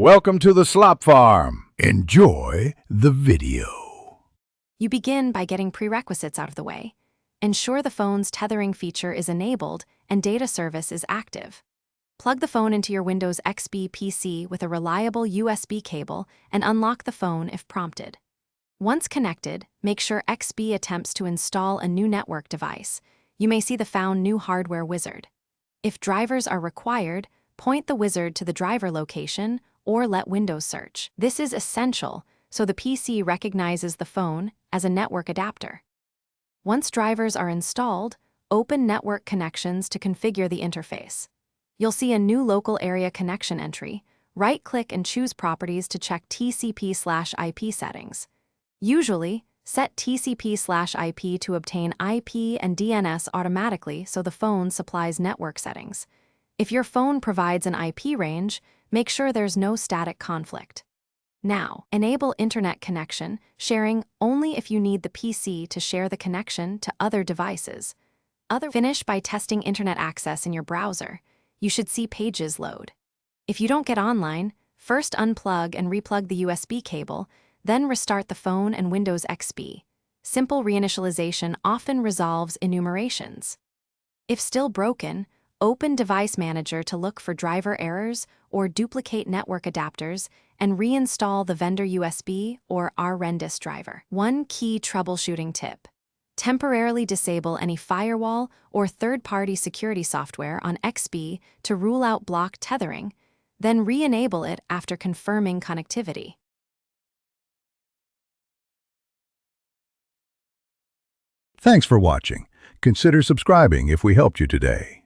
Welcome to the Slop Farm. Enjoy the video. You begin by getting prerequisites out of the way. Ensure the phone's tethering feature is enabled and data service is active. Plug the phone into your Windows XP PC with a reliable USB cable and unlock the phone if prompted. Once connected, make sure XP attempts to install a new network device. You may see the Found New Hardware wizard. If drivers are required, point the wizard to the driver location or let Windows search. This is essential so the PC recognizes the phone as a network adapter. Once drivers are installed, open Network Connections to configure the interface. You'll see a new local area connection entry. Right-click and choose Properties to check TCP/IP settings. Usually, set TCP/IP to obtain IP and DNS automatically so the phone supplies network settings. If your phone provides an IP range, make sure there's no static conflict. Now, enable internet connection, sharing only if you need the PC to share the connection to other devices. Finish by testing internet access in your browser. You should see pages load. If you don't get online, first unplug and replug the USB cable, then restart the phone and Windows XP. Simple reinitialization often resolves enumerations. If still broken, open Device Manager to look for driver errors or duplicate network adapters and reinstall the vendor USB or RRendis driver. One key troubleshooting tip: temporarily disable any firewall or third-party security software on XP to rule out block tethering, then re-enable it after confirming connectivity. Thanks for watching. Consider subscribing if we helped you today.